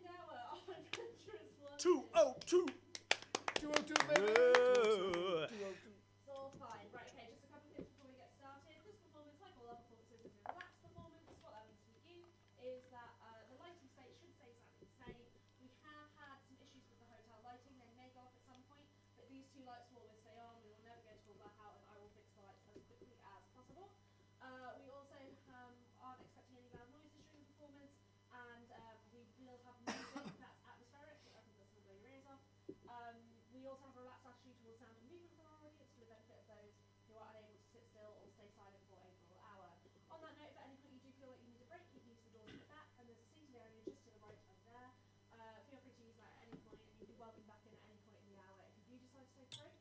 the hour of Adventurous Wanted. 202! 202, baby! 202. It's all fine. Right, okay, just a couple of things before we get started. This performance, like all other performances, is a relaxed performance. What that means for you is that the lighting state should stay exactly the same. We have had some issues with the hotel lighting. They may go off at some point, but these two lights will always stay on. We will never go to a blackout, and I will fix the lights as quickly as possible. We also aren't expecting any loud noises during the performance, and we will have music that's atmospheric. I think that's going to blow your ears off. We also have a relaxed attitude towards sound and movement from our audience for the benefit of those who are unable to sit still or stay silent for a full hour. On that note, if at any point you do feel like you need a break, you can use the doors at the back, and there's a seating area just to the right of there. Feel free to use that at any point, and you'll be welcome back in at any point in the hour if you do decide to take a break.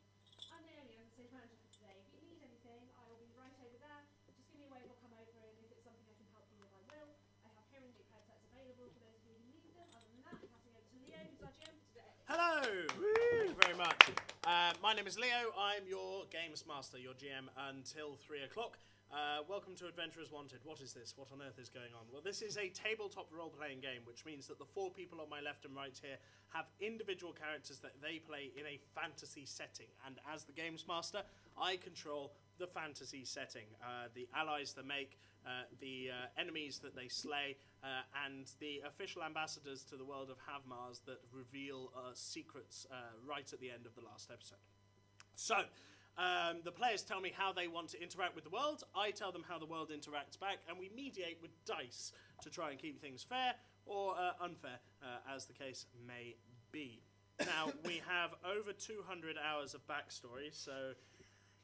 I'm Naomi, I'm the stage manager for today. If you need anything, I will be right over there. Just give me a wave or come over, and if it's something I can help you with, I will. I have hearing aid headsets available for those of you who need them. Other than that, I'm passing over to Leo, who's our GM for today. Hello! Woo, very much. My name is Leo. I'm your Games Master, your GM until 3 o'clock. Welcome to Adventurers Wanted. What is this? What on earth is going on? Well, this is a tabletop role-playing game, which means that the four people on my left and right here have individual characters that they play in a fantasy setting. And as the Games Master, I control the fantasy setting. The allies they make, the enemies that they slay, and the official ambassadors to the world of Havmars that reveal secrets right at the end of the last episode. So, the players tell me how they want to interact with the world, I tell them how the world interacts back, and we mediate with dice to try and keep things fair or unfair, as the case may be. Now, we have over 200 hours of backstory, so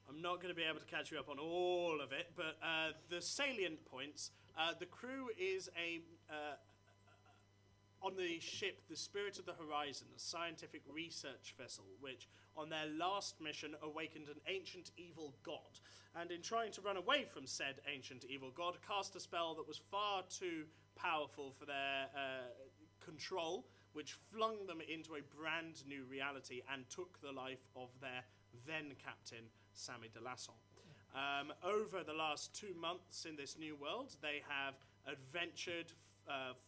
I'm not going to be able to catch you up on all of it, but the salient points, the crew is on the ship, the Spirit of the Horizon, a scientific research vessel, which on their last mission awakened an ancient evil god. And in trying to run away from said ancient evil god, cast a spell that was far too powerful for their control, which flung them into a brand new reality and took the life of their then captain, Sammy de Lasson. Over the last 2 months in this new world, they have adventured,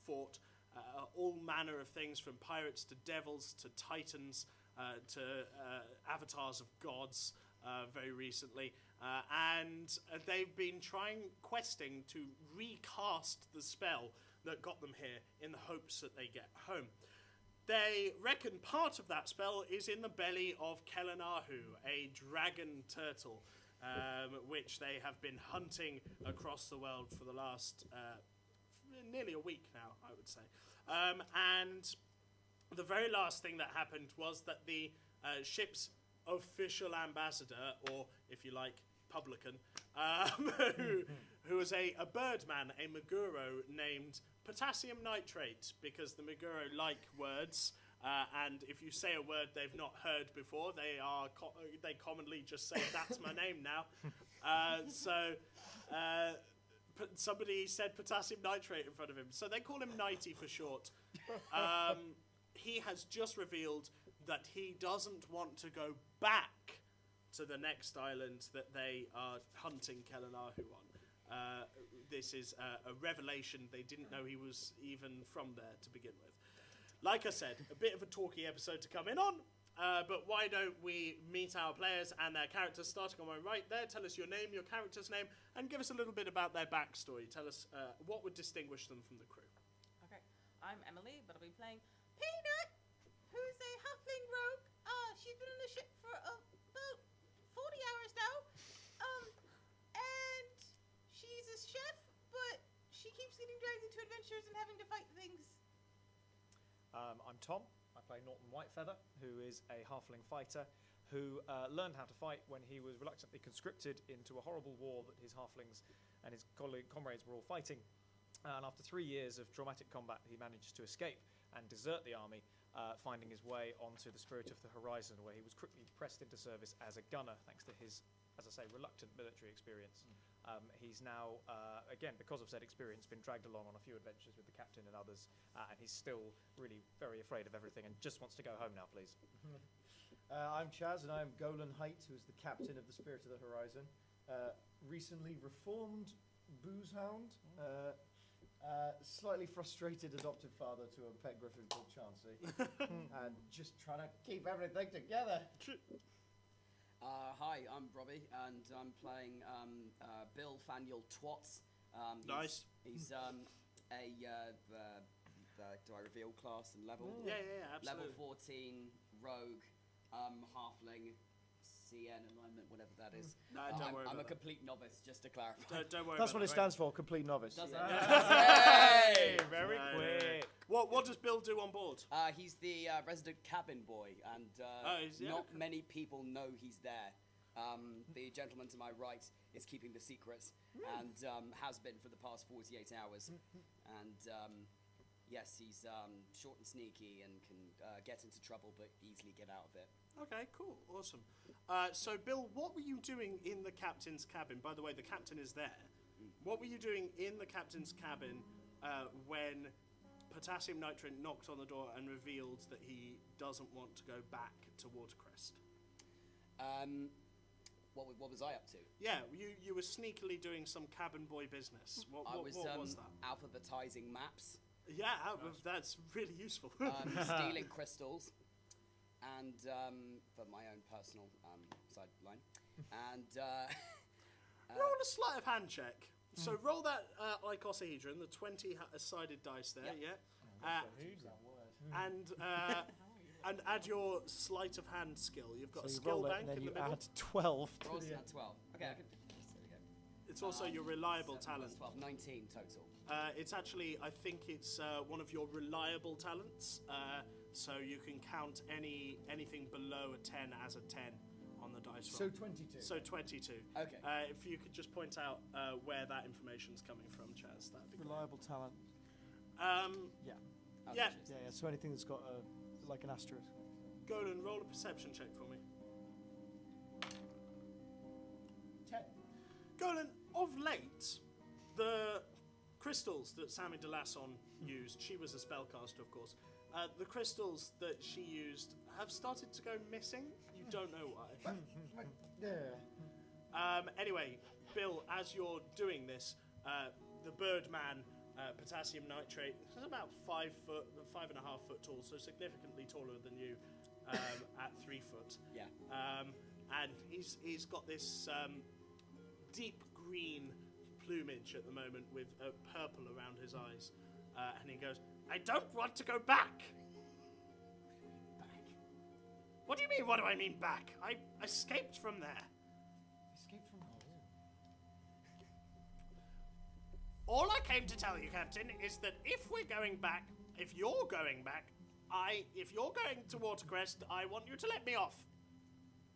fought all manner of things, from pirates to devils to titans to avatars of gods very recently. And they've been questing to recast the spell that got them here in the hopes that they get home. They reckon part of that spell is in the belly of Kelanahu, a dragon turtle, which they have been hunting across the world for the last nearly a week now, I would say. And the very last thing that happened was that the ship's official ambassador, or if you like, publican, who was a birdman, a Meguro named Potassium Nitrate, because the Meguro like words, and if you say a word they've not heard before, they commonly just say, "That's my name now." Somebody said potassium nitrate in front of him, so they call him Nighty for short. He has just revealed that he doesn't want to go back to the next island that they are hunting Kelanahu on. This is a revelation. They didn't know he was even from there to begin with. Like I said, a bit of a talky episode to come in on, but why don't we meet our players and their characters, starting on my right there. Tell us your name, your character's name, and give us a little bit about their backstory. Tell us what would distinguish them from the crew. Okay, I'm Emily, but I'll be playing Peanut, who's a halfling rogue. She's been on the ship for about 40 hours now. And she's a chef, but she keeps getting dragged into adventures and having to fight things. I'm Tom. I play Norton Whitefeather, who is a halfling fighter who learned how to fight when he was reluctantly conscripted into a horrible war that his halflings and his comrades were all fighting. And after 3 years of traumatic combat, he managed to escape and desert the army, finding his way onto the Spirit of the Horizon, where he was quickly pressed into service as a gunner, thanks to his, as I say, reluctant military experience. He's now, again, because of said experience, been dragged along on a few adventures with the captain and others, and he's still really very afraid of everything and just wants to go home now, please. I'm Chaz, and I'm Golan Height, who's the captain of the Spirit of the Horizon. Recently reformed booze hound, Slightly frustrated adoptive father to a pet griffin called Chansey, and just trying to keep everything together. Hi, I'm Robbie, and I'm playing Bill Faniel Twats. Nice. He's do I reveal class and level? Yeah, absolutely. Level 14 rogue, halfling, CN alignment, whatever that is. No, don't worry I'm about a complete novice, just to clarify. Don't worry. That's about what it stands for, complete novice. Does it? Hey, very No, no. quick. What does Bill do on board? He's the resident cabin boy, and yeah, not okay. many people know he's there. The gentleman to my right is keeping the secret, and has been for the past 48 hours. And yes, he's short and sneaky and can get into trouble but easily get out of it. Okay, cool, awesome. So, Bill, what were you doing in the captain's cabin? By the way, the captain is there. What were you doing in the captain's cabin when potassium nitrate knocked on the door and revealed that he doesn't want to go back to Watercrest? What was I up to? Yeah, you were sneakily doing some cabin boy business. What was that? Alphabetizing maps, Yeah, that's really useful. stealing crystals, and for my own personal sideline. And Roll a sleight of hand check. So roll that icosahedron, the 20-sided dice there, Yep. and add your sleight of hand skill. You've got So a you skill roll it bank and then in you the middle. add 12 to rolls the at 12. Okay, I can. There we go. It's also your reliable 7 talent. plus 12, 19 total. It's actually, I think it's one of your reliable talents. So you can count anything below a 10 as a 10 on the dice roll. So 22. So 22. Okay. If you could just point out where that information's coming from, Chaz, that'd be great. Reliable talent. Yeah. Yeah, so anything that's got like an asterisk. Golan, roll a perception check for me. 10. Golan, of late, the crystals that Sammy DeLasson used, she was a spellcaster, of course, the crystals that she used have started to go missing. You don't know why. Anyway, Bill, as you're doing this, the Birdman potassium nitrate is about 5'5" foot tall, so significantly taller than you at 3 foot. Yeah. And he's got this deep green plumage at the moment with purple around his eyes, and he goes, "I don't want to go back." Back? What do you mean? What do I mean back? I escaped from there. Escape from home. All I came to tell you, Captain, is that if you're going back, if you're going to Watercrest, I want you to let me off.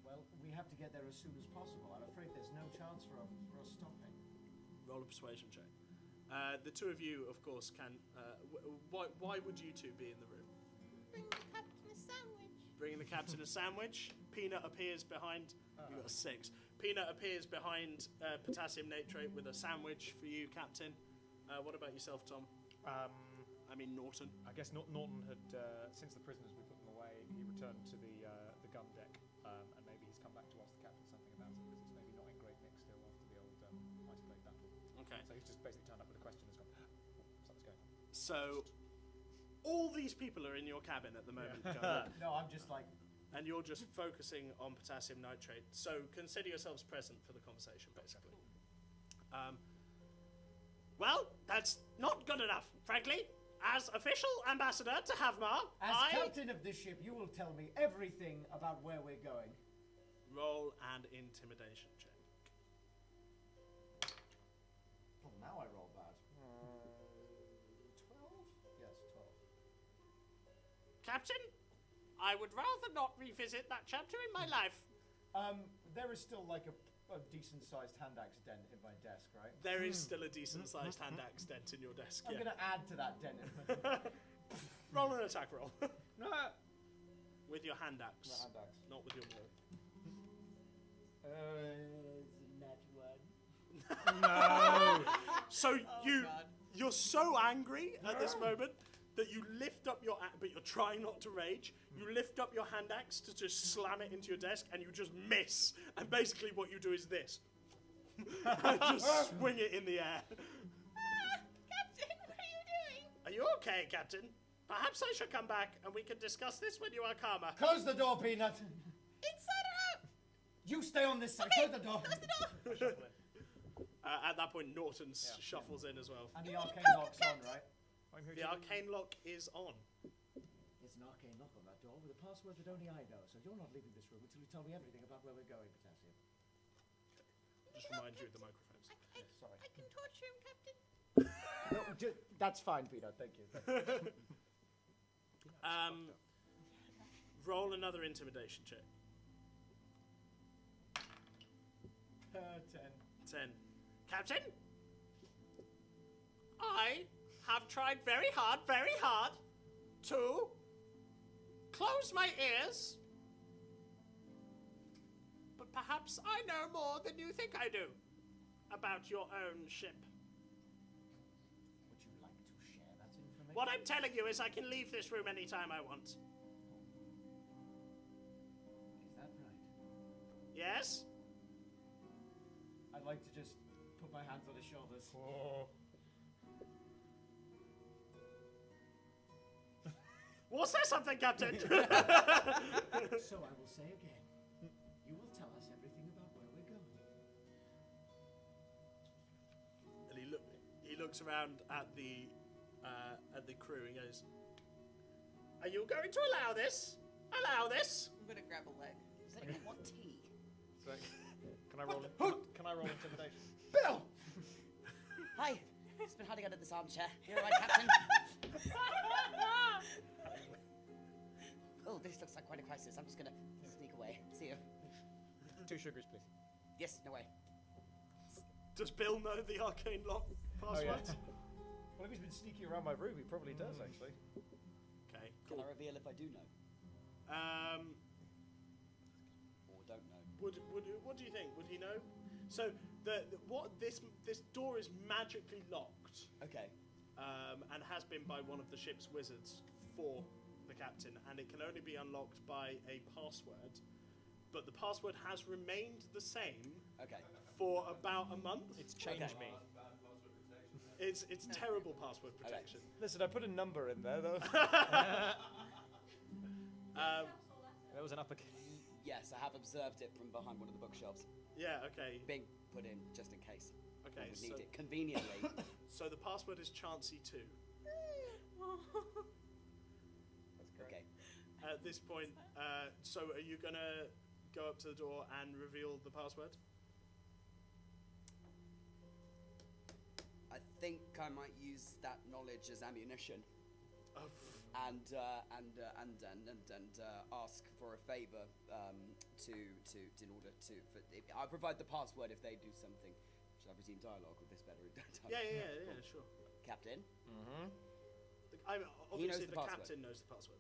Well, we have to get there as soon as possible. I'm afraid there's no chance for us stopping. Roll a persuasion check. The two of you, of course, can. Why would you two be in the room? Bring the captain a sandwich. Bringing the captain a sandwich. Peanut appears behind. You got a 6. Peanut appears behind potassium nitrate with a sandwich for you, Captain. What about yourself, Tom? I mean Norton. I guess Norton had, since the prisoners we put them away, he returned to the gun deck, and maybe he's come back to ask the captain something about it because it's maybe not in great nick still after the old ice blade battle. Okay. So he's just basically turned up with a question and has gone, something's going on. So, all these people are in your cabin at the moment, Joe, No, I'm just like, and you're just focusing on potassium nitrate. So consider yourselves present for the conversation, basically. Well, that's not good enough, frankly. As official ambassador to Havmar, as captain of this ship, you will tell me everything about where we're going. Roll an intimidation check. Well, now I roll bad. 12? Yes, 12. Captain, I would rather not revisit that chapter in my life. There is still like a decent-sized hand axe dent in my desk, right? There is still a decent-sized hand axe dent in your desk. I'm Yeah. going to add to that dent. In my Roll an attack roll. no, With your hand axe, hand axe. not with your bow. It's a net one. So God. you're so angry at this moment that you lift up your but you're trying not to rage. You lift up your hand axe to just slam it into your desk, and you just miss. And basically, what you do is this: and just swing it in the air. Captain, where are you okay, Captain? Perhaps I should come back and we can discuss this when you are calmer. Close the door, Peanut. Inside or out? You stay on this side. Okay, Close the door. close the door. At that point, Norton shuffles in as well. And the arcane lock's on, right? I'm here The to- arcane lock is on. There's an arcane lock on that door with a password that only I know, so you're not leaving this room until you tell me everything about where we're going, Potassium. Just remind you of the microphones. Sorry. I can torture him, Captain. No, that's fine, Peanut. Thank you. Roll another intimidation check. 10. 10. Captain? I have tried very hard to close my ears. But perhaps I know more than you think I do about your own ship. Would you like to share that information? What I'm telling you is I can leave this room anytime I want. Is that right? Yes? I'd like to just put my hands on his shoulders. Was there something, Captain? So I will say again, you will tell us everything about where we're going. And he looks around at the crew and goes, "Are you going to allow this? Allow this?" I'm gonna grab a leg. Does anyone want tea? So, can I roll? Can I roll intimidation? Bill! Hi. Just been hiding under this armchair. You're right, Captain. Oh, this looks like quite a crisis. I'm just gonna sneak away. See you. 2 sugars, please. Yes, no way. Does Bill know the arcane lock password? Well, if he's been sneaking around my room, he probably does, actually. Okay, Can cool. I reveal if I do know? Or don't know? What do you think? Would he know? So this door is magically locked, Okay. and has been by one of the ship's wizards for the captain, and it can only be unlocked by a password. But the password has remained the same Okay. for about a month. It's changed Okay. me. It's terrible password protection. Listen, I put a number in there, though. That was an uppercase. Yes, I have observed it from behind one of the bookshelves. Yeah. Okay. Being put in just in case. Okay. I would So, need it conveniently. so the password is Chansey 2. That's great. Okay. At this point, so are you gonna go up to the door and reveal the password? I think I might use that knowledge as ammunition Oh, and ask for a favor in order to. I provide the password if they do something. Should I resume dialogue with this better? yeah, sure. Captain. Mm-hmm. Obviously, the the password. captain knows the password.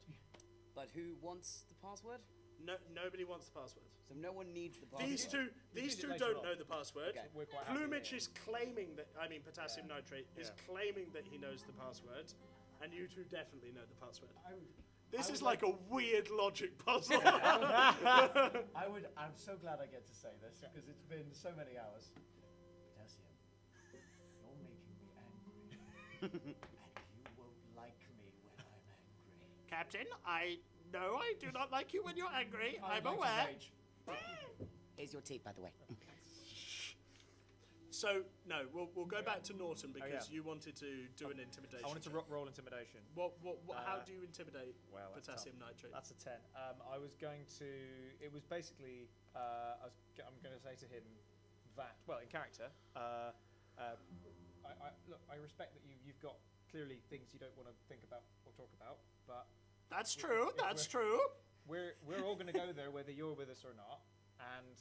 But who wants the password? No, nobody wants the password. So no one needs the password. These two use it later don't on. know the password. Okay. We're quite happy Plumage here. is claiming that. I mean, potassium Yeah. nitrate is Yeah. claiming that he knows the password, and you two definitely know the password. This I is would like a weird logic puzzle. I'm so glad I get to say this because it's been so many hours. Potassium, you're making me angry. And you won't like me when I'm angry. Captain, I know I do not like you when you're angry. I I'm like to aware. rage. Here's your tea, by the way. So no, we'll go back to Norton because yeah. you wanted to do an intimidation. I wanted to roll intimidation. How do you intimidate Well, that's potassium nitrate? That's a 10. I was going to. It was basically. I'm going to say to him that. Well, in character. Look, I respect that you've got clearly things you don't want to think about or talk about, but That's true. if That's we're- true. we're all going to go there whether you're with us or not, and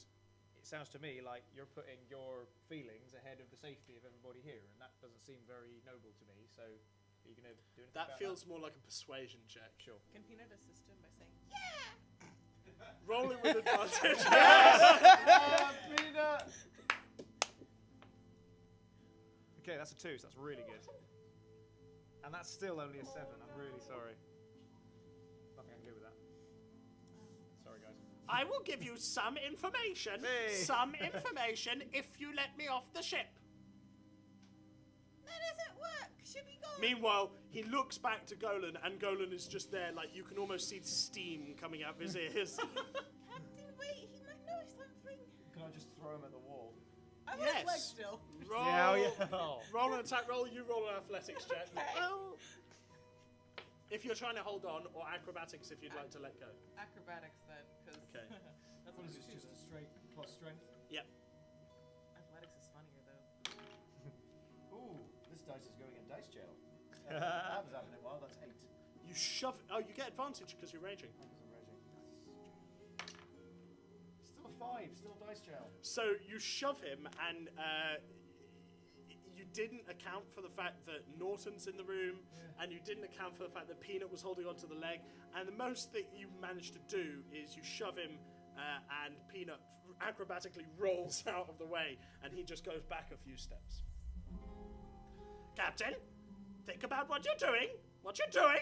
it sounds to me like you're putting your feelings ahead of the safety of everybody here, and that doesn't seem very noble to me. So, are you going to do anything That about feels more like a persuasion check. Sure. Can Peanut assist him by saying, Roll it with advantage. Peanut! Okay, that's a 2, so that's really good. And that's still only a 7. I'm really sorry. Nothing I can do with that. Sorry, guys. I will give you some information. Hey. Some information if you let me off the ship. that doesn't work. should be gone. Meanwhile, he looks back to Golan, and Golan is just there, like you can almost see steam coming out of his ears. Captain, wait, he might know something. Can I just throw him at the wall? I'm on his leg Yes. still. Roll, Yeah. roll an attack roll. You roll an athletics check. Okay. Well, if you're trying to hold on, or acrobatics if you'd like to let go. Acrobatics then, because Okay. that's What what is we this, choose. just a straight plus strength? Yep. Athletics is funnier though. Ooh, this dice is going in dice jail. That was happening a while, that's 8. You shove. Oh, you get advantage because you're raging. Because I'm raging. Still a 5, still dice jail. So you shove him, and you didn't account for the fact that Norton's in the room, and you didn't account for the fact that Peanut was holding onto the leg. And the most that you managed to do is you shove him, and Peanut acrobatically rolls out of the way, and he just goes back a few steps. Captain, think about what you're doing. What you're doing?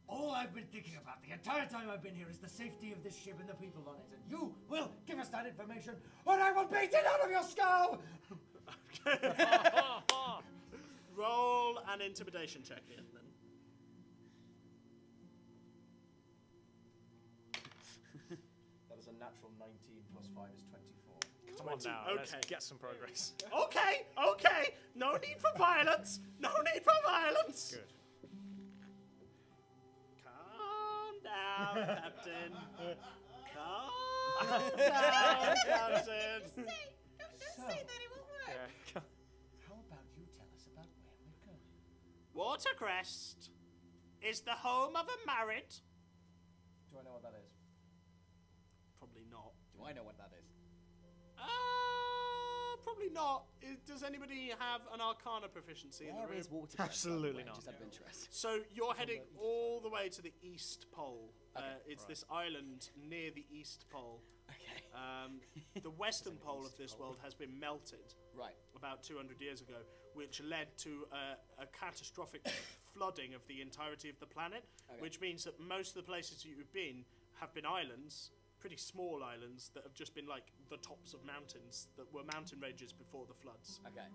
All I've been thinking about the entire time I've been here is the safety of this ship and the people on it. And you will give us that information, or I will beat it out of your skull! Roll an intimidation check in then. That is a natural 19 plus 5 is 24. Come on now, let's Okay. get some progress. Okay. No need for violence. No need for violence. Good. Calm down, Captain. Calm down, Captain. Don't say that, it won't work. Yeah. How about you tell us about where we're going? Watercrest is the home of a married. Do I know what that is? Probably not. Do I know what that is? Probably not. Does anybody have an Arcana proficiency in the Where room? is water? Absolutely not. Just out of interest. So you're heading all the way to the East Pole. It's Right. this island near the East Pole. Okay. The western pole of this world has been melted Right. about 200 years ago, which led to a catastrophic flooding of the entirety of the planet, Okay. which means that most of the places you've been have been islands, pretty small islands that have just been like the tops of mountains that were mountain ranges before the floods. Okay.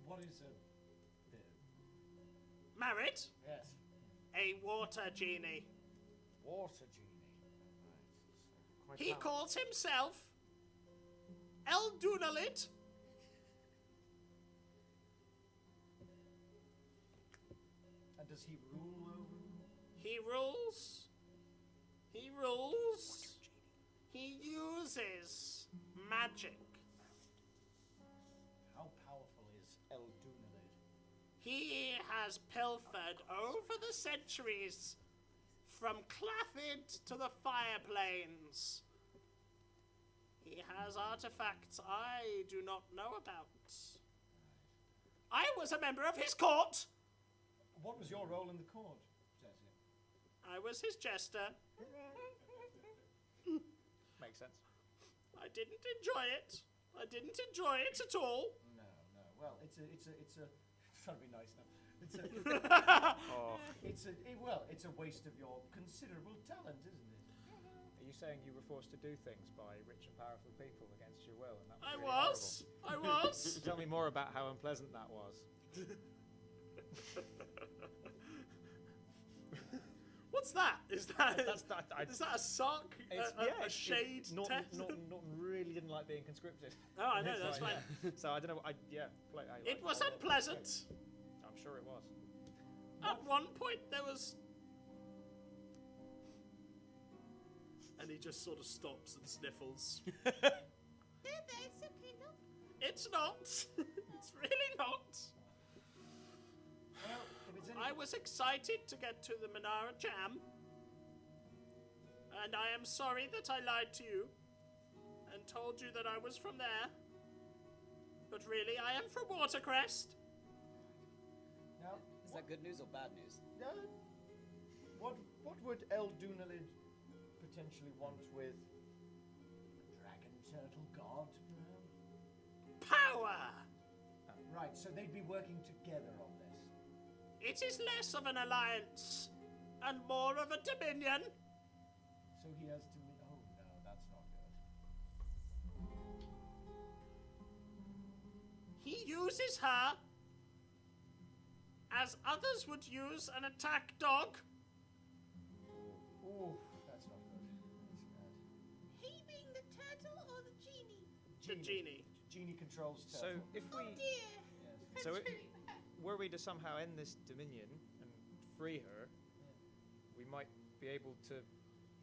What is Married, yes, a water genie. water genie. Right. He calls himself Eldunalid. And does he rule over? He rules. He rules. He uses magic. How powerful is Eldunalid? He has pilfered over the centuries from Clafford to the Fire Plains. He has artifacts I do not know about. I was a member of his court. What was your role in the court, Jesse? I was his jester. Makes sense. I didn't enjoy it. I didn't enjoy it at all. No. Well, it's a. Trying to be nice now. It's a waste of your considerable talent, isn't it? Are you saying you were forced to do things by rich and powerful people against your will? And that was I really was. I was. horrible? Tell me more about how unpleasant that was. What's that? Is that I- is that a sock? A shade test? Norton really didn't like being conscripted. Oh, I know, It's that's like, fine. So I don't know. It was unpleasant. I'm sure it was. At one point, there was. And he just sort of stops and sniffles. It's okay, no? It's not. It's really not. Well, if it's any. I was excited to get to the Minara Jam. And I am sorry that I lied to you and told you that I was from there. But really, I am from Watercrest. Now, Is that good news or bad news? what would Eldunalid potentially want with a dragon turtle god? Power! Right, so they'd be working together on this. It is less of an alliance and more of a dominion. So he has to. Oh no, that's not good. uses her as others would use an attack dog. Ooh, that's not good. That's bad. He being the turtle or the genie? The genie. Genie controls So turtle. if Oh we dear. Yes. So were we to somehow end this dominion and free her, we might be able to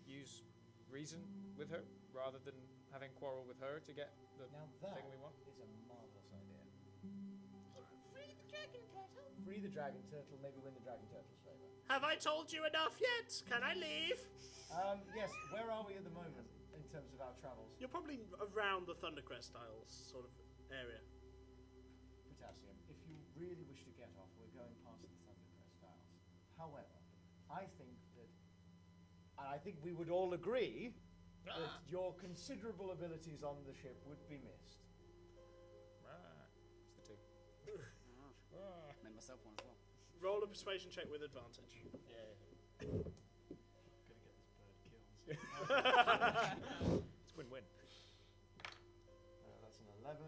use reason with her rather than having quarrel with her to get the Now that thing we want. is a marvelous idea. Free the dragon turtle. Free the dragon turtle, maybe win the dragon turtle's favour. Have I told you enough yet? Can I leave? Yes, where are we at the moment in terms of our travels? You're probably around the Thundercrest Isles sort of area. Potassium, if you really wish to get off, we're going past the Thundercrest Isles. However, I think that, and I think we would all agree, that your considerable abilities on the ship would be missed. It's the two. Made myself one as well. Roll a persuasion check with advantage. Yeah. Gonna get this bird killed. It's win-win. That's an 11.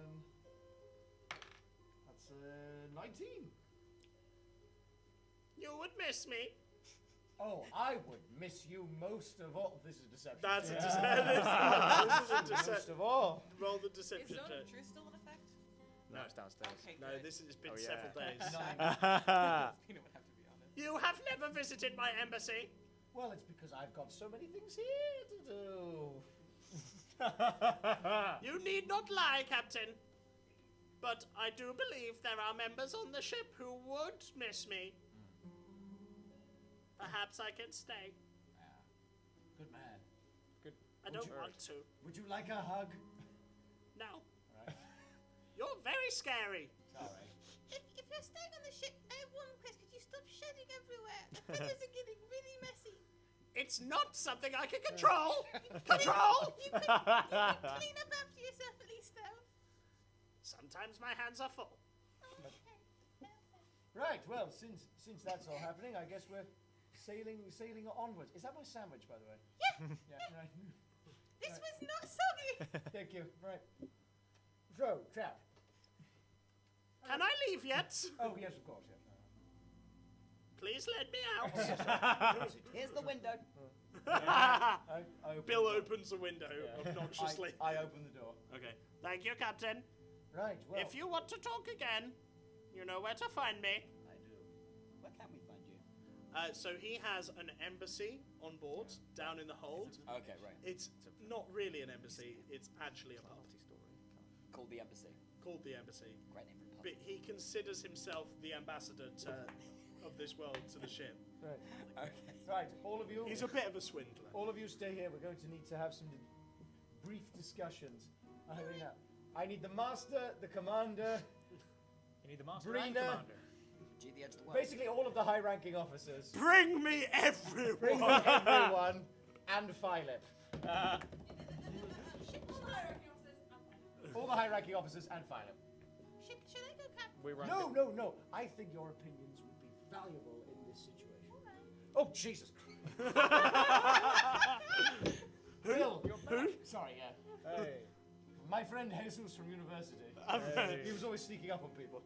That's a 19. You would miss me. Oh, I would miss you most of all. This is deception. That's a Yeah. this is a Most deception. of all. Roll the Is deception Zone check. of Truth still in effect? No, it's downstairs. Okay, No, good. this has been Oh, yeah. several days. Pina would have to be honest. You have never visited my embassy. Well, it's because I've got so many things here to do. You need not lie, Captain. But I do believe there are members on the ship who would miss me. Perhaps I can stay. Good man. I Would don't you- want to. Would you like a hug? No. Alright. You're very scary. Sorry. If you're staying on the ship, I have one request. Could you stop shedding everywhere? The feathers are getting really messy. It's not something I can control. Control! You could clean up after yourself at least, though. Sometimes my hands are full. Okay. Right, well, since that's all happening, I guess we're sailing onwards. Is that my sandwich, by the way? Yeah. Yeah, right. This was not soggy. Thank you. Right. So, chap. Can I leave yet? Oh, yes, of course, yes. Please let me out. Here's the window. I open Bill the door. opens the window obnoxiously. I open the door. Okay. Thank you, Captain. Right, well. If you want to talk again, you know where to find me. I do. Where can we find you? So he has an embassy on board down in the hold. Okay, right. It's not really an embassy. It's actually a pub Called the embassy. called the embassy. Great name for a pub. But he considers himself the ambassador of this world to the ship. Right. Okay. Right, all of you. He's a bit of a swindler. All of you stay here. We're going to need to have some brief discussions. I need the master, the commander, You need the master and Brina. commander. G the edge of the world. basically all of the high-ranking officers. Bring me everyone. Bring everyone and Philip. All the high-ranking officers and Philip. Should I go, Captain? We run No. I think your opinions would be valuable in this situation. Oh, Jesus Christ. Bill. Who? Sorry, yeah. Hey. My friend Jesus from university. Hey. He was always sneaking up on people.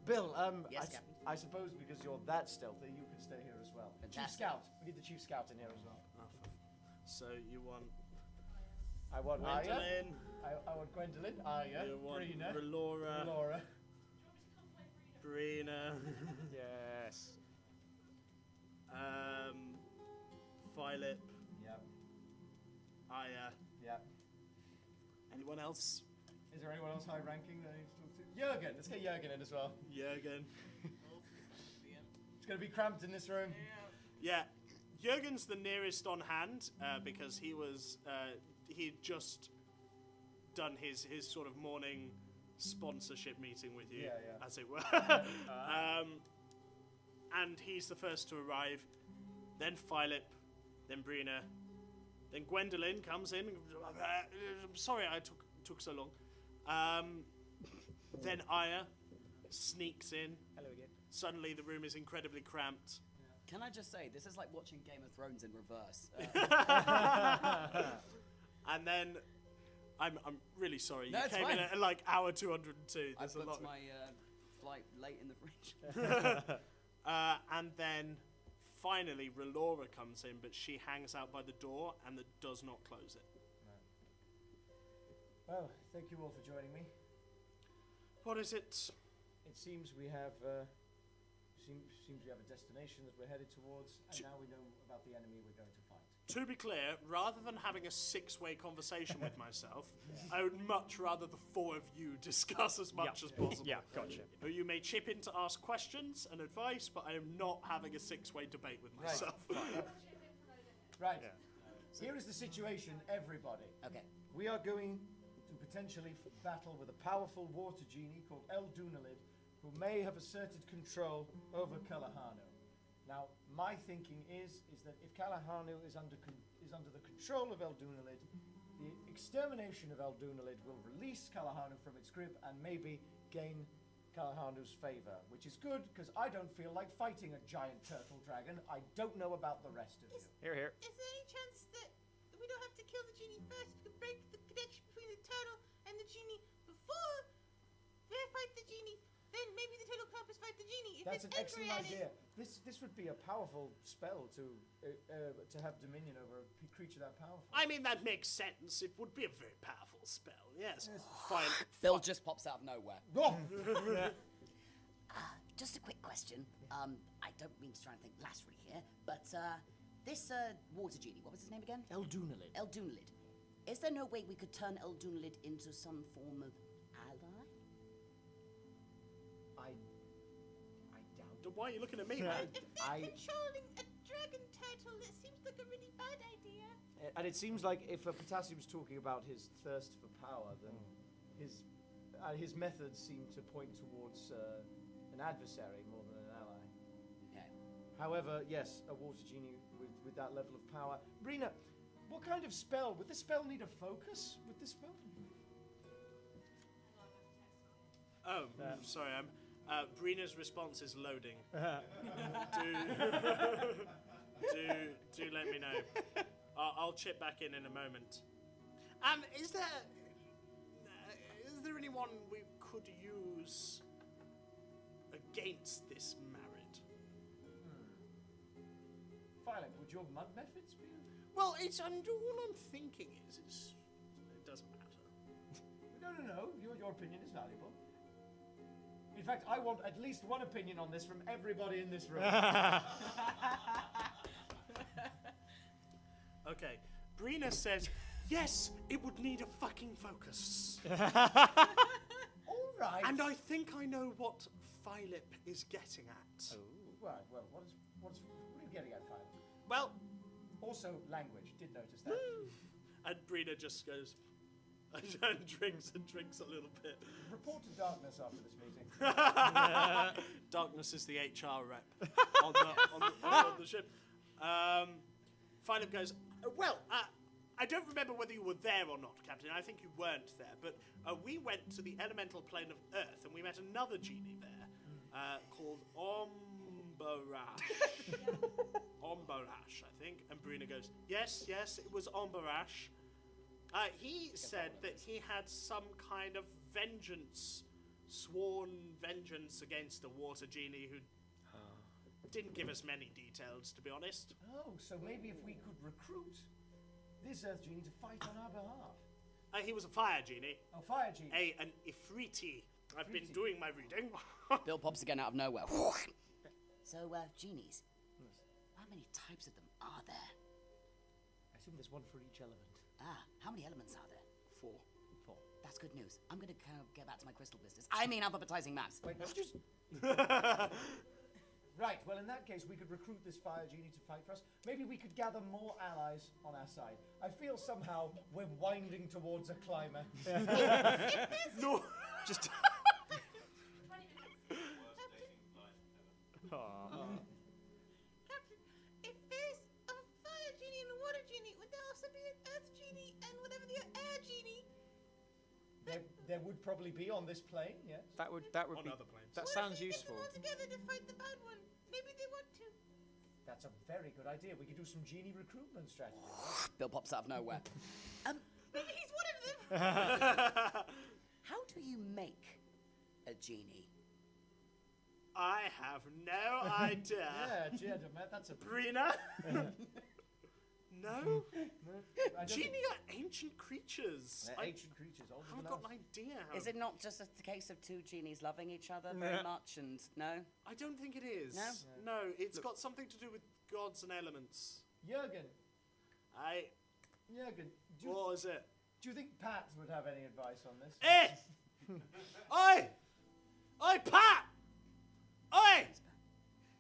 Bill, Yes, Captain. I suppose because you're that stealthy, you could stay here as well. Chief Fantastic. Scout. We need the Chief Scout in here as well. So you want I want Arya. Gwendolyn, I want Gwendolyn. Arya. you want Brina. Relora, Laura. Brina, Yes. Philip, Yep. Aya. Yep. Anyone else? Is there anyone else high ranking that I need to talk to? Jurgen. Let's get Jurgen in as well. Jürgen. It's going to be cramped in this room. Yeah, Jürgen's the nearest on hand because he was he'd just done his sort of morning sponsorship meeting with you, Yeah. as it were. And he's the first to arrive. Then Philip, then Brina, then Gwendolyn comes in. I'm sorry I took so long. Then Aya sneaks in. Hello again. Suddenly the room is incredibly cramped. Can I just say, this is like watching Game of Thrones in reverse. And then I'm really sorry. No, You it's came in fine. at like hour 202. I There's a lot. booked my flight late in the fridge. And then finally, Relora comes in, but she hangs out by the door and does not close it. Well, thank you all for joining me. What is it? It seems we have seems we have a destination that we're headed towards, and now we know about the enemy we're going to fight. To be clear, rather than having a six-way conversation with myself, I would much rather the four of you discuss as much as possible. Yeah, gotcha. You may chip in to ask questions and advice, but I am not having a six-way debate with myself. Right. Yeah. Here is the situation, everybody. Okay. We are going to potentially battle with a powerful water genie called Eldunalid, who may have asserted control over Kalahanu. Now, my thinking is that if Kalahanu is under the control of Eldunalid, the extermination of Eldunalid will release Kalahanu from its grip and maybe gain Kalahanu's favor, which is good because I don't feel like fighting a giant turtle dragon. I don't know about the rest of you. Here, here. Is there any chance that we don't have to kill the genie first? We could break the connection between the turtle and the genie before they fight the genie. Then maybe the turtle can help us fight the genie. If That's it's an excellent angry at idea. This would be a powerful spell to have dominion over a creature that powerful. I mean, that makes sense. It would be a very powerful spell, yes. Fine. Bill just pops out of nowhere. Oh! Just a quick question. I don't mean to try and think laterally here, but this water genie, what was his name again? Eldunalid. Eldunalid. Is there no way we could turn Eldunalid into some form of ally? I doubt. Why are you looking at me, Yeah. man? If they're controlling a dragon turtle, it seems like a really bad idea. And it seems like if Potassium's talking about his thirst for power, then his methods seem to point towards an adversary more than an ally. Okay. However, yes, a water genie with that level of power. Brina, what kind of spell? Would this spell need a focus? Would this spell? Oh, sorry. Brina's response is loading. do let me know. I'll chip back in a moment. Is there anyone we could use against this married? Violet, would your mud methods be? Well, all I'm thinking is it doesn't matter. No. Your opinion is valuable. In fact, I want at least one opinion on this from everybody in this room. Okay, Brina says, yes, it would need a fucking focus. All right. And I think I know what Philip is getting at. Right. Well, what are you getting at, Violet? Well, Also, language. Did notice that. and Brina just goes and drinks a little bit. Report to darkness after this meeting. Darkness is the HR rep on the ship. Philip goes, well, I don't remember whether you were there or not, Captain. I think you weren't there, but we went to the elemental plane of Earth and we met another genie there called Ombarash. Ombarash, I think. And Brina goes, yes, it was Ombarash. He said that he had some kind of vengeance, sworn vengeance against a water genie who didn't give us many details, to be honest. Oh, so maybe if we could recruit this Earth Genie to fight on our behalf. He was a fire genie. Oh, Fire Genie. An Ifriti. I've been Ifriti. doing my reading. Bill pops again out of nowhere. So, genies. How many types of them are there? I assume there's one for each element. How many elements are there? 4. That's good news. I'm going to get back to my crystal business. I mean alphabetizing maths. Wait, let's just... Right, well, in that case, we could recruit this Fire Genie to fight for us. Maybe we could gather more allies on our side. I feel somehow we're winding towards a climax. No. Just. 20 minutes. Captain, if there's a fire genie and a water genie, would there also be an earth genie and whatever the air genie? There would probably be on this plane, yes. That would On be. other planes. That What sounds if we useful. get them all together to fight the bad one? Maybe they want to. That's a very good idea. We could do some genie recruitment strategy. Bill pops out of nowhere. Maybe he's one of them. How do you make a genie? I have no idea. Yeah, gentlemen, that's a Brina? No? I don't Genie think- are ancient creatures. They're I ancient creatures, older haven't than got us. an idea how. Is it not just a case of two genies loving each other very much and no? I don't think it is. No? No, it's got something to do with gods and elements. Jürgen, Jürgen, What is it? do you think Pat would have any advice on this? Oi! Oi, Pat! Oi!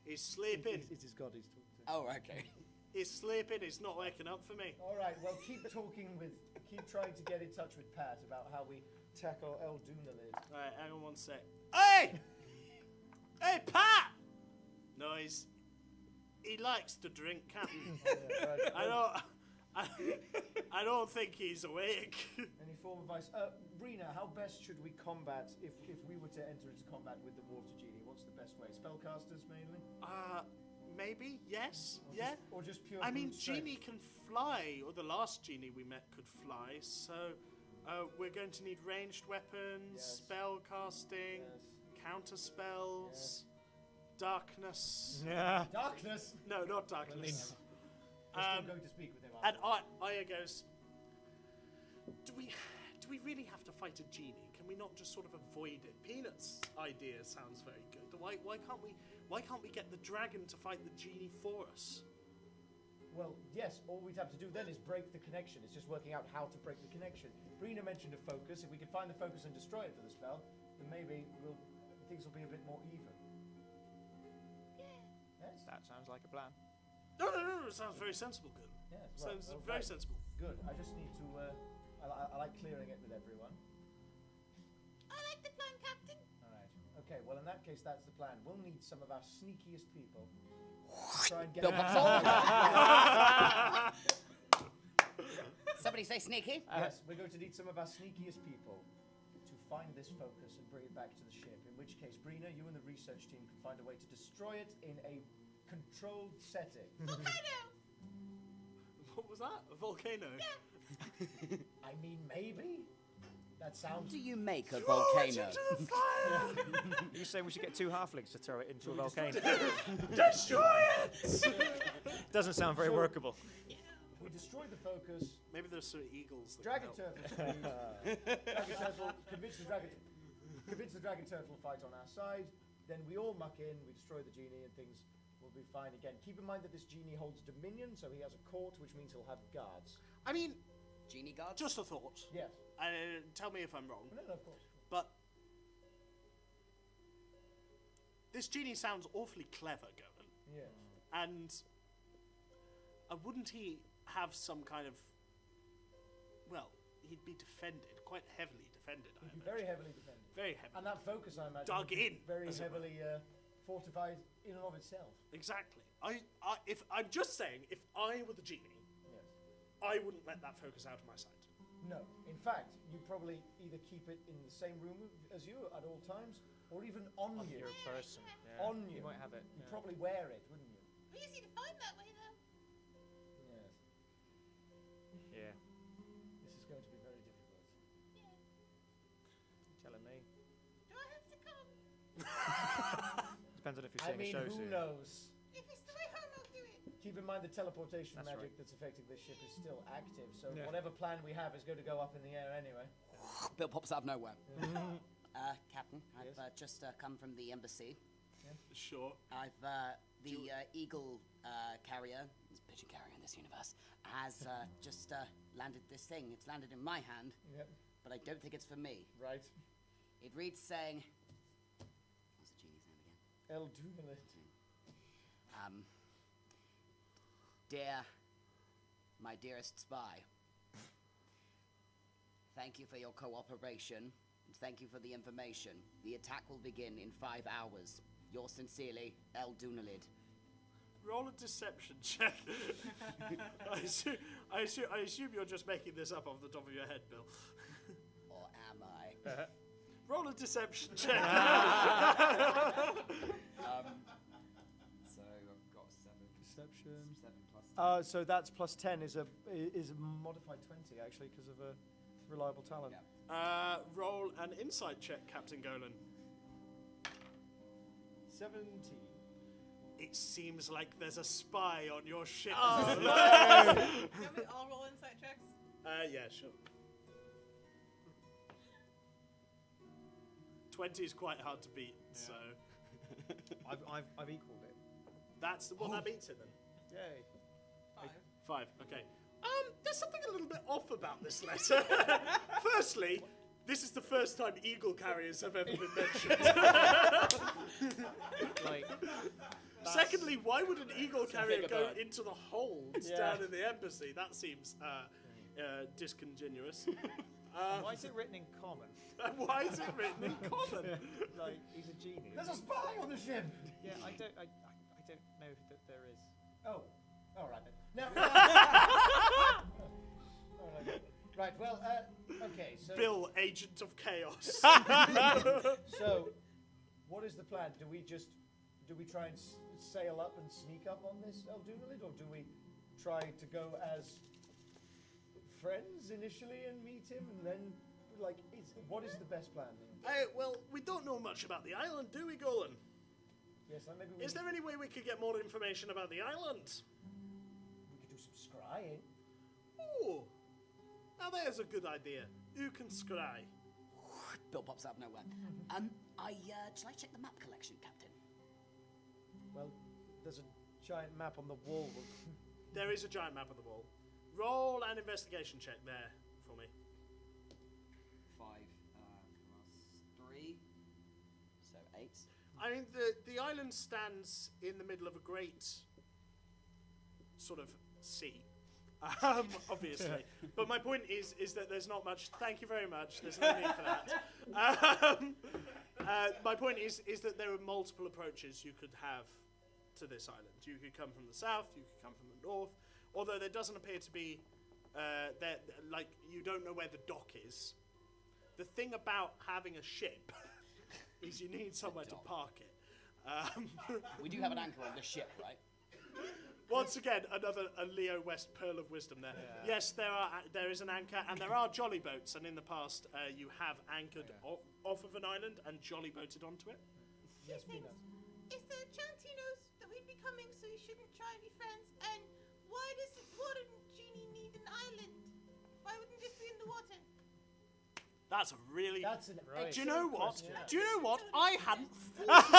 He's sleeping. It is God he's talking to. Oh, okay. He's sleeping. He's not waking up for me. All right, well, keep trying to get in touch with Pat about how we tackle El Dunalid. Alright, hang on one sec. Hey! Hey, Pat! No, he likes to drink, Captain. I don't think he's awake. Any form of advice? Rena, how best should we combat if we were to enter into combat with the water genie? What's the best way? Spellcasters mainly? Maybe, yes, Or yeah. or just pure. I mean, brute strength? Genie can fly, or the last Genie we met could fly, so we're going to need ranged weapons, Yes. spell casting, Yes. counter spells, darkness. Yeah. Darkness. No, not darkness. We're still going to speak with him. And afterwards. Aya goes, do we really have to fight a genie? Can we not just sort of avoid it? Peanut's idea sounds very good. Why can't we get the dragon to fight the genie for us? Well, yes, all we'd have to do then is break the connection. It's just working out how to break the connection. Brina mentioned a focus. If we could find the focus and destroy it for the spell, then maybe things will be a bit more even. Yes? That sounds like a plan. No, it sounds very sensible, good. Yes. Sounds well, very right. sensible. Good. I just need to. I like clearing it with everyone. I like the plan, Captain. All right. Okay. Well, in that case, that's the plan. We'll need some of our sneakiest people. Try and get. Bill pops Somebody say sneaky. Yes, we're going to need some of our sneakiest people to find this focus and bring it back to the ship. In which case, Brina, you and the research team can find a way to destroy it in a controlled setting. Volcano. What was that? A volcano? I mean, maybe. That How sounds. do you make a Throw it volcano? into the fire! You saying we should get two halflings to throw it into a volcano? Destroy it! Doesn't sound very workable. We destroy the focus. Maybe there's some eagles. That Dragon can help. turtle. Dragon turtle. Convince the dragon turtle to fight on our side. Then we all muck in. We destroy the genie, and things will be fine again. Keep in mind that this genie holds dominion, so he has a court, which means he'll have guards. I mean, Genie guards? just a thought. Yes. Tell me if I'm wrong. No, of course. But this genie sounds awfully clever, Govan. Yes. And wouldn't he have some kind of... Well, he'd be defended, quite heavily defended, I He'd be imagine. very heavily defended. Very heavily. And that focus, I imagine, Dug would be in, very as it were. heavily fortified in and of itself. Exactly. If I'm just saying, if I were the genie, Yes. I wouldn't let that focus out of my sight. No. In fact, you'd probably either keep it in the same room as you at all times, or even on you. Your person. Yeah. On you. You might have it. You'd yeah. probably wear it, wouldn't you? Easy to find that way, though. Yes. Yeah. This is going to be very difficult. You're telling me. Do I have to come? Depends on if you're I seeing mean, a show who soon. knows? If it's the way home, I'll do it. Keep in mind the teleportation That's magic right. that's affecting this ship is still active, so Yeah. whatever plan we have is going to go up in the air anyway. Bill pops out of nowhere. Captain, I've Yes? just come from the embassy. Sure. I've the eagle carrier, it's a pigeon carrier in this universe, has just landed this thing. It's landed in my hand, Yep. but I don't think it's for me. Right. It reads saying, what's the genie's name again? El Dumoulin. Dear, my dearest spy, thank you for your cooperation, and thank you for the information. The attack will begin in 5 hours. Yours sincerely, El Dunalid. Roll a deception check. I assume you're just making this up off the top of your head, Bill. Or am I? Roll a deception check. So I've got 7. Deception. 7 plus 10. So that's plus 10 is a modified 20 actually because of a reliable talent. Yeah. Roll an insight check, Captain Golan. 17. It seems like there's a spy on your ship. Can we all roll insight checks? Yeah, sure. 20 is quite hard to beat, so I've equalled it. that's that beats it then. Yay. 5. Okay. There's something a little bit off about this letter. Firstly, this is the first time eagle carriers have ever been mentioned. Like, Secondly, why would an eagle carrier bigger go bird. into the holds Yeah. down in the embassy? That seems discontinuous. why is it written in common? Why is it written in common? Like, he's a genie. There's a spy on the ship! Yeah, I don't know that there is. Oh, all right then. No. All right, then. Right, well, okay, so... Bill, agent of chaos. So, what is the plan? Do we try and sail up and sneak up on this Eldunalid, or do we try to go as friends initially and meet him, and then, like, what is the best plan? Well, we don't know much about the island, do we, Golan? Yes, like maybe we Is there any way we could get more information about the island? could do some scrying. Ooh. Now there's a good idea. Who can scry? Bill pops out of nowhere. Shall I check the map collection, Captain? Well, there's a giant map on the wall. There is a giant map on the wall. Roll an investigation check there for me. 5 plus 3, so 8. I mean, the island stands in the middle of a great sort of sea. Obviously. But my point is that there's not much. Thank you very much. There's no need for that. My point is that there are multiple approaches you could have to this island. You could come from the south. You could come from the north. Although there doesn't appear to be, you don't know where the dock is. The thing about having a ship is you need somewhere to park it. We do have an anchor on the ship, right? Once again, another Leo West pearl of wisdom there. Yeah. Yes, there is an anchor, and there are jolly boats, and in the past you have anchored off of an island and jolly boated onto it. Yes, Mina. Is there a chance he knows that we'd be coming, so you shouldn't try and be friends? And why does the water genie need an island? Why wouldn't it just be in the water? That's a really... That's an Right. Do you know what? question. Do you know what? I hadn't thought of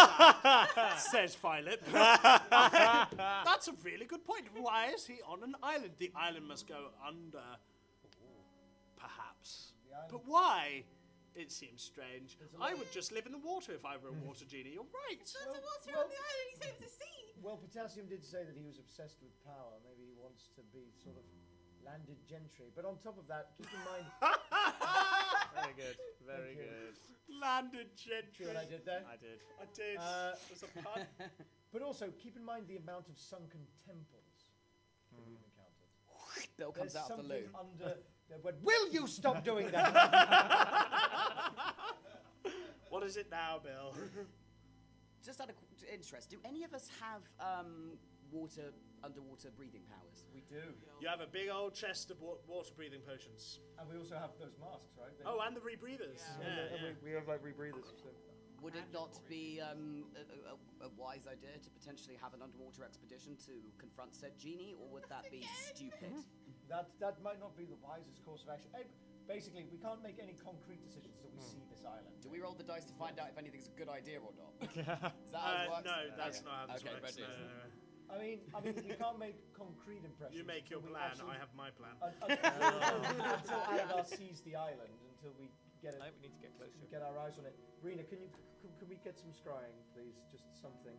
that, says Philip. That's a really good point. Why is he on an island? The island must go under, perhaps. The island- But why? It seems strange. There's a I lot- would just live in the water if I were a water genie. You're right. Lots of water well- on the island, he said it was the sea. Well, Potassium did say that he was obsessed with power. Maybe he wants to be sort of landed gentry. But on top of that, keep in mind... Very good. Very Thank you. good. Landed See gentry. what I did there? I did. I did. Uh, It was a pun. But also, keep in mind the amount of sunken temples that we've encountered. Bill comes There's out of the something loo. under... that went, will you stop doing that? What is it now, Bill? Just out of interest, do any of us have underwater breathing powers? We do. You have a big old chest of water breathing potions. And we also have those masks, right? They- Oh, and the rebreathers. Yeah. Yeah, We have like rebreathers. So. Would it not be a wise idea to potentially have an underwater expedition to confront said genie, or would that be stupid? That might not be the wisest course of action. Basically, we can't make any concrete decisions until we see this island. Do we roll the dice to find out if anything's a good idea or not? Is that how it works? No, that's Okay. not how this Okay, works. red No, dice. no, no. I mean, we can't make concrete impressions. You make your until we plan, actually- I have my plan. Until Aladar sees the island, until we get I it, think we need to get closer. get our eyes on it. Rena, can we get some scrying, please? Just something.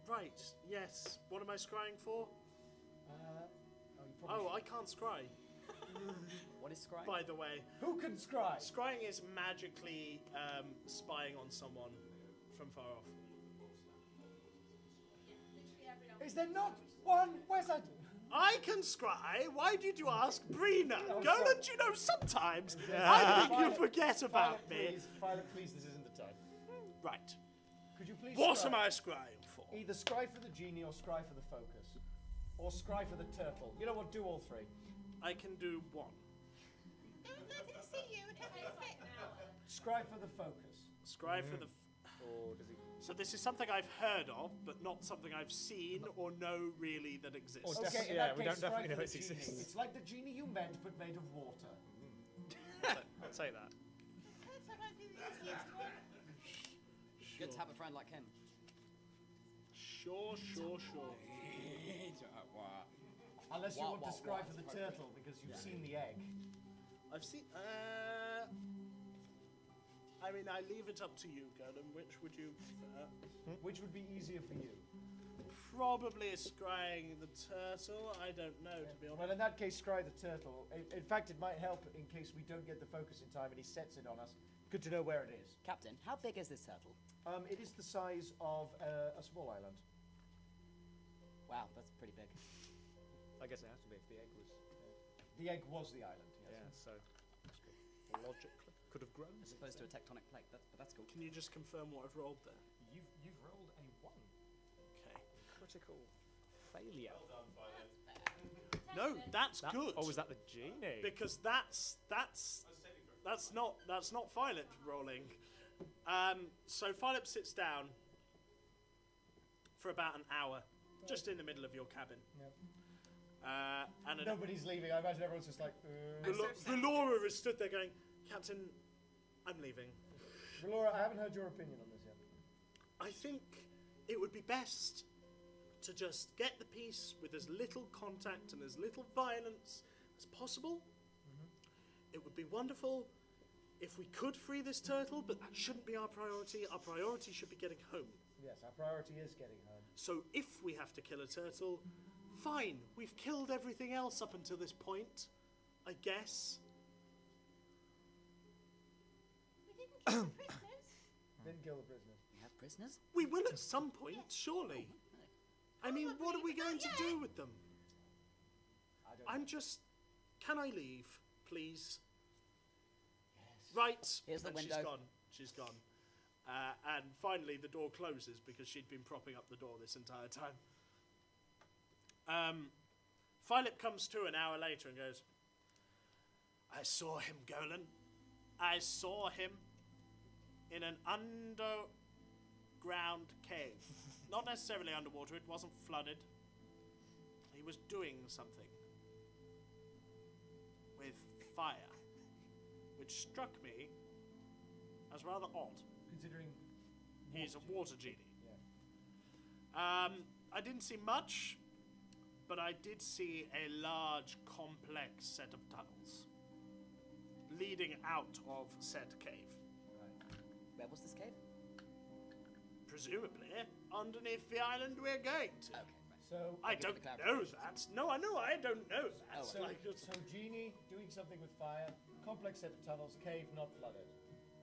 Right, yes. What am I scrying for? You probably Oh, I can't scry, What is scrying? by the way. Who can scry? Scrying is magically spying on someone from far off. Literally every Is there not one wizard? I can scry. Why did you ask Brina? Oh, Golan, sorry. you know, sometimes I think you Violet, forget about me. Violet, please, this isn't the time. Right. Could you please What scry? am I scrying for? Either scry for the genie or scry for the focus. Or scry for the turtle. You know what, do all three. I can do one. see you and have It a takes like fit. an hour. Scribe for the focus. Scribe for the. Or does he? So this is something I've heard of, but not something I've seen or know really that exists. Or Okay, in yeah, that we case, don't definitely scribe know for it the genie. exists. It's like the genie you met, but made of water. I'll say that. That's how I do the easiest one. Good to have a friend like him. Sure. Unless you Wah, want to wah, scribe wah. for the turtle, because you've seen the egg. I've seen. I mean, I leave it up to you, Gordon. Which would you prefer? Which would be easier for you? Probably scrying the turtle. I don't know, to be Well, honest. in that case, scry the turtle. In fact, it might help in case we don't get the focus in time and he sets it on us. Good to know where it is. Captain, how big is this turtle? It is the size of a small island. Wow, that's pretty big. I guess it has to be if the egg was. The egg was the island, yes. Yeah, so logically could have grown. As opposed to a tectonic plate, but that's cool. Can you just confirm what I've rolled there? You've rolled a 1. Okay. Critical failure. No, that's That- good. Oh, was that the genie? Because that's not Philip rolling. So Philip sits down for about an hour, just in the middle of your cabin. And Nobody's leaving. I imagine everyone's just like, Valora is stood there going, Captain, I'm leaving. Laura, I haven't heard your opinion on this yet. I think it would be best to just get the peace with as little contact and as little violence as possible. It would be wonderful if we could free this turtle, but that shouldn't be our priority. Our priority should be getting home. Yes, our priority is getting home. So if we have to kill a turtle, fine. We've killed everything else up until this point, I guess. We didn't kill the prisoners. Didn't kill the prisoners. We have prisoners? We will at some point, surely. I mean, what are we going to do with them? I don't I'm know. just... Can I leave, please? Right. Here's the And window. She's gone. And finally the door closes because she'd been propping up the door this entire time. Philip comes to an hour later and goes, I saw him, Golan. I saw him in an underground cave. Not necessarily underwater, it wasn't flooded. He was doing something with fire, which struck me as rather odd. Considering He's a water genie. Yeah. I didn't see much, but I did see a large, complex set of tunnels leading out of said cave. Where was this cave? Presumably underneath the island we're going to. Okay, right. So, I Thank you don't for the know clarification. that. No, I know I don't know that. Oh, so, Like, it's so genie doing something with fire, complex set of tunnels, cave not flooded.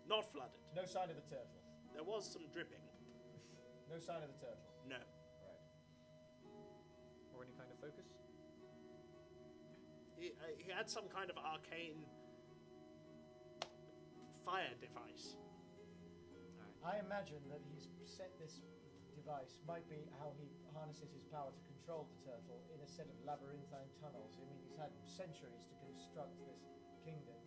not flooded. No sign of the turtle. There was some dripping. No sign of the turtle. No. Right. Or any kind of focus? He had some kind of arcane fire device. I imagine that he's set this device, might be how he harnesses his power to control the turtle in a set of labyrinthine tunnels. I mean, he's had centuries to construct this kingdom.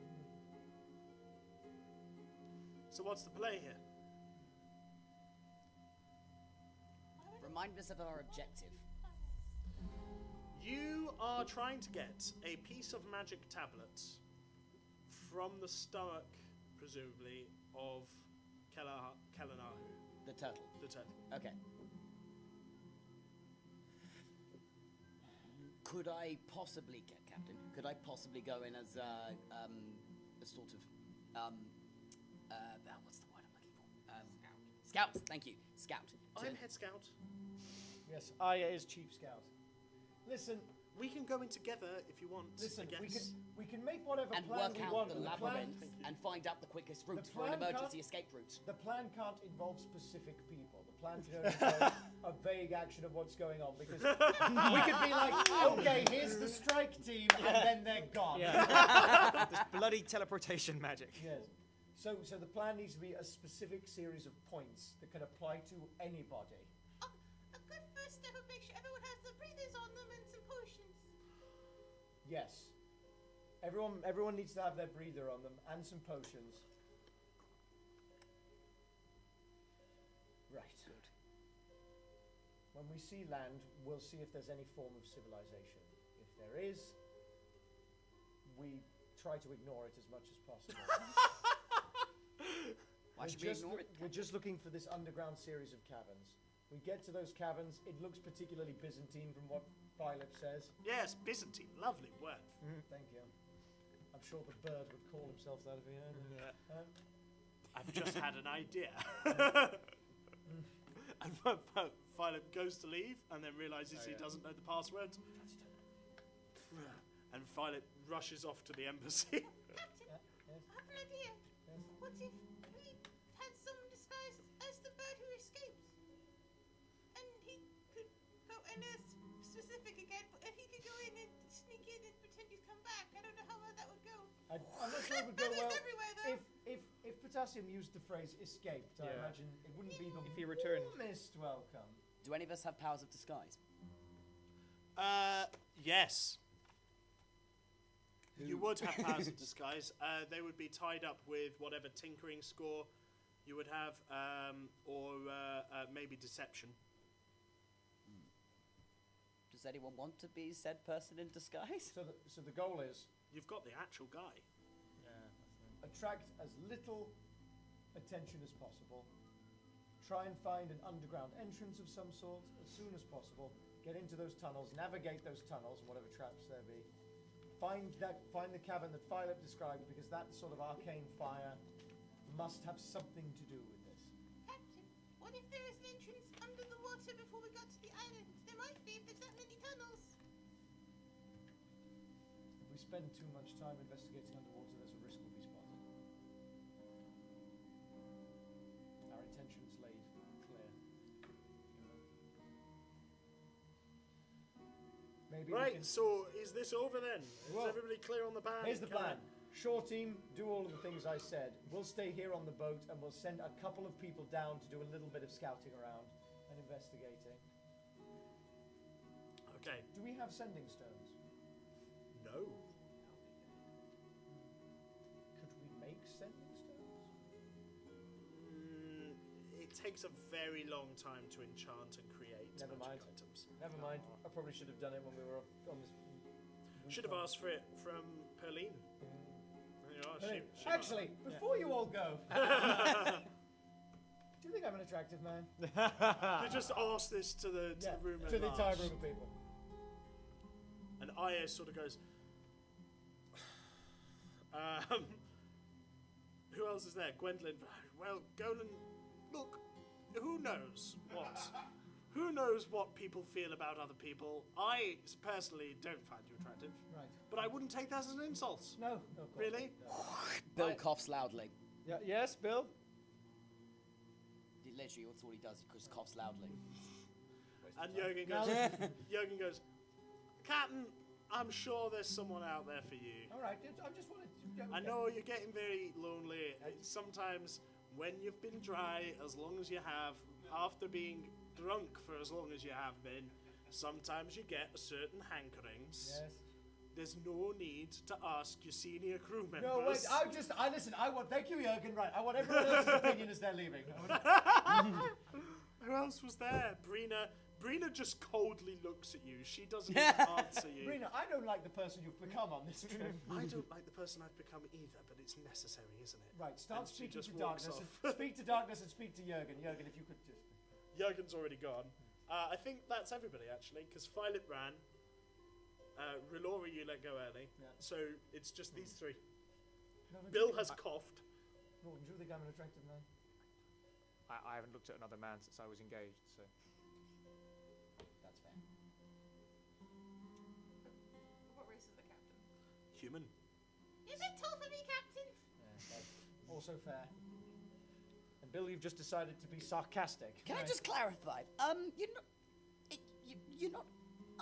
So what's the play here? Remind us of our objective. You are trying to get a piece of magic tablet from the stomach, presumably, of Kelanahu, The turtle. the turtle. Okay. Could I possibly get Captain? Could I possibly go in as a sort of what's the word I'm looking for? Scout. Thank you, scout. I'm head scout. Yes, Aya is chief scout. Listen, We can go in together if you want. listen, I guess. we can make whatever And plan work we out want. the but plan, labyrinth and find out the quickest route The for an plan emergency can't- escape route. the plan can't involve specific people. The plan can only involve a vague action of what's going on, because we could be like, okay, here's the strike team, and then they're gone. Yeah. This bloody teleportation magic. Yes. So the plan needs to be a specific series of points that can apply to anybody. A good first step would make sure everyone has the breathers on them and some potions. Yes. Everyone needs to have their breather on them and some potions. Right. Good. When we see land, we'll see if there's any form of civilization. If there is, we try to ignore it as much as possible. Why should we ignore it? We're just looking for this underground series of caverns. We get to those caverns, it looks particularly Byzantine from what Philip says. Yes, Byzantine. Lovely word. Thank you. I'm sure the bird would call himself that if he heard it. Yeah. I've just had an idea. And Philip goes to leave and then realizes he doesn't know the password. And Philip rushes off to the embassy. Captain, Yes. I have an idea. Yes. What if we had someone disguised as the bird who escaped? And he could go, and specific again, and he could go in and sneak in and pretend he's come back. I don't know how well that would go. I'm not sure it would go Feathers well. everywhere, though. If Potassium used the phrase escaped, I Yeah. imagine it wouldn't be the If he returned. warmest welcome. Do any of us have powers of disguise? Yes. You would have powers of disguise. They would be tied up with whatever tinkering score you would have, or maybe deception. Does anyone want to be said person in disguise? So the goal is You've got the actual guy. attract as little attention as possible. Try and find an underground entrance of some sort as soon as possible. Get into those tunnels, navigate those tunnels, and whatever traps there be. Find the cavern that Philip described, because that sort of arcane fire must have something to do with this. Captain, what if there is an entrance under the water before we got to the island? There might be if there's that many tunnels. If we spend too much time investigating underwater, there's a risk we'll be spotted. Our intentions laid clear. Maybe we Right, can- so is this over then? Well, is everybody clear on the band? Here's the plan. Shore team, do all of the things I said. We'll stay here on the boat and we'll send a couple of people down to do a little bit of scouting around and investigating. Okay. Do we have sending stones? No. Could we make sending stones? It takes a very long time to enchant and create Never magic mind. items. Never mind. I probably should have done it when we were on this. Should have asked for it from Perline. You know, Hey, she actually, before you all go, do you think I'm an attractive man? You just ask this to the room to at the entire large. room of people. And Aya sort of goes, who else is there? Gwendolyn. Well, Golan, look, who knows what? Who knows what people feel about other people? I personally don't find you attractive, Right. but I wouldn't take that as an insult. No, of course Really? not. Bill Right. coughs loudly. Yeah, yes, Bill? Literally, that's all he does. He just coughs loudly. And Jurgen goes, Jurgen goes, Captain, I'm sure there's someone out there for you. All right, I just wanted to. I know you're getting very lonely. Sometimes when you've been dry, as long as you have, after being drunk for as long as you have been, sometimes you get certain hankerings. Yes. There's no need to ask your senior crew members. No, wait. I want. Thank you, Jurgen. Right. I want everyone else's opinion as they're leaving. Who else was there? Brina just coldly looks at you. She doesn't even answer you. Brina, I don't like the person you've become on this trip. I don't like the person I've become either, but it's necessary, isn't it? Right. Start And she speaking just to walks darkness. off. And speak to darkness and speak to Jurgen. Jurgen, if you could just. Jurgen's already gone. I think that's everybody, actually, because Philip ran. Relora, you let go early. Yeah. So it's just these three. No, no, Bill do you has think- coughed. Norton, do you think I'm an attractive man? I haven't looked at another man since I was engaged, so. That's fair. What race is the captain? Human. You're a bit tall for me, Captain. Yeah, that's also fair. And Bill, you've just decided to be sarcastic. Can I just clarify? You're not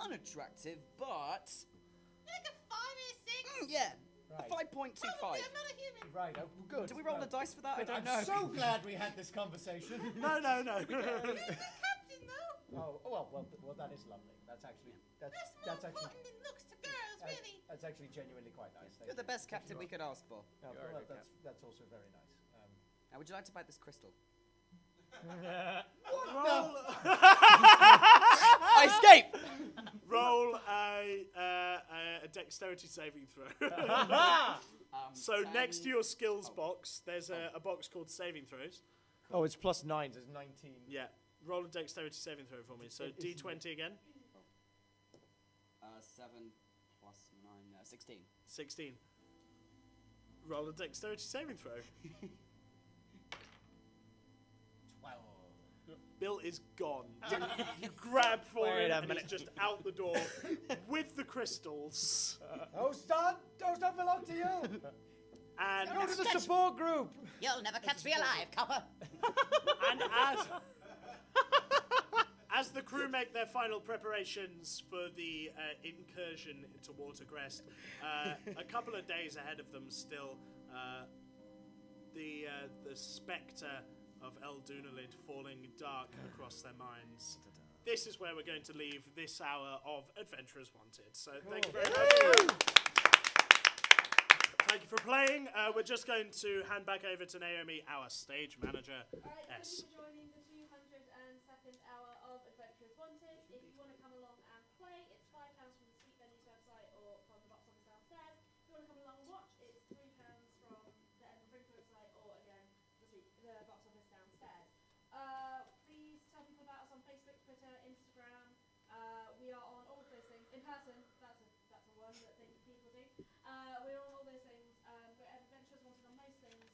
unattractive, but You're like a 5 or 6. yeah, Right. a 5.25. Probably, I'm not a human. Right. Good. Do we roll Right. the dice for that? I Good, don't I'm know. so glad we had this conversation. No. You're the captain, though. Well, that is lovely. That's actually That's more important than looks to girls, really. That's actually genuinely quite nice. You're the best captain we could ask for. That's also very nice. Now, would you like to bite this crystal? Roll, I escape! roll a dexterity saving throw. So next to your skills box, there's a box called saving throws. Oh, it's +9. There's 19. Yeah. Roll a dexterity saving throw for me. So D20 again. 7 plus 9, 16. 16. Roll a dexterity saving throw. 12. Bill is gone. You grab for Wait him a and minute. he's just out the door with the crystals. Those don't belong to you. And Go to the support group. You'll never catch me alive, copper. And as the crew make their final preparations for the incursion into Watercrest, a couple of days ahead of them still, the spectre of El Dunalid falling dark across their minds. This is where we're going to leave this hour of Adventurers Wanted. So thank you very much. Thank you for playing. We're just going to hand back over to Naomi, our stage manager. Alright, thank S. you for joining the 202nd hour of Adventurers Wanted. If you want to come along and play, it's £5 from the Sweet Venues website or from the box office downstairs. If you want to come along and watch, it's £3 from the Edinburgh Fringe website or, again, the box office downstairs. Please tell people about us on Facebook, Twitter, Instagram. We are on all of those things. In person, that's a one that people do. We're on all those things. We're at Adventures Wanted on most things,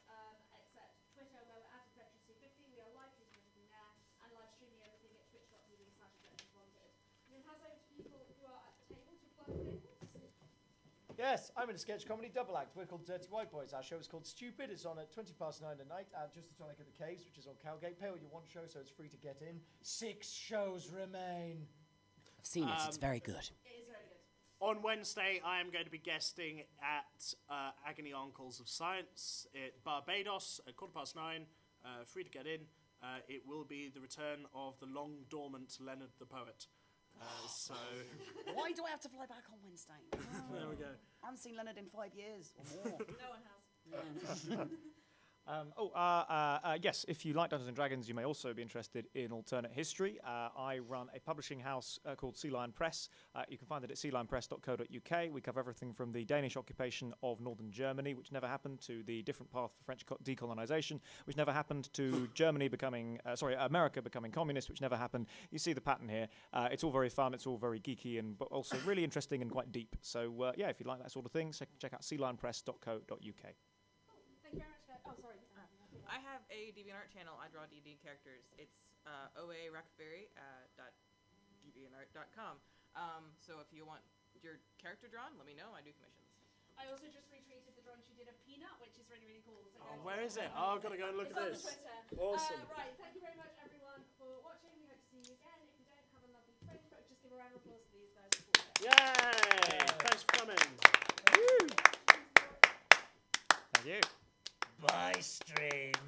except Twitter, where we're at Adventures250. We are live tweeting everything there and live streaming everything at twitch.tv/Adventures Wanted. I'm going to pass over to people who are at the table to plug things. Yes, I'm in a sketch comedy double act. We're called Dirty White Boys. Our show is called Stupid. It's on at 9:20 at night at Just the Tonic at the Caves, which is on Cowgate. Pay what you want show, so it's free to get in. 6 shows remain. I've seen it, it's very good. It is very good. On Wednesday, I am going to be guesting at Agony Uncles of Science at Barbados at 9:15, free to get in. It will be the return of the long dormant Leonard the Poet. So Why do I have to fly back on Wednesday? there we go. I haven't seen Leonard in 5 years or more. No one has. Yes, if you like Dungeons & Dragons, you may also be interested in alternate history. I run a publishing house called Sea Lion Press. You can find it at sealionpress.co.uk. We cover everything from the Danish occupation of northern Germany, which never happened, to the different path for French decolonisation, which never happened, to America becoming communist, which never happened. You see the pattern here. It's all very fun, it's all very geeky, but also really interesting and quite deep. So, if you like that sort of thing, check out sealionpress.co.uk. Thank you very much, guys. Oh, sorry. I have a DeviantArt channel. I draw D&D characters. It's oarackberry@deviantart.com. So if you want your character drawn, let me know. I do commissions. I also just retweeted the drawing she did of Peanut, which is really, really cool. So Oh, where is it? Oh, I've got to go and look it's at on this. the Twitter. Awesome. Right, thank you very much, everyone, for watching. We hope to see you again. If you don't, have a lovely fringe, but just give a round of applause to these guys. Yay! Thanks for coming. Thank you. Bye, strange.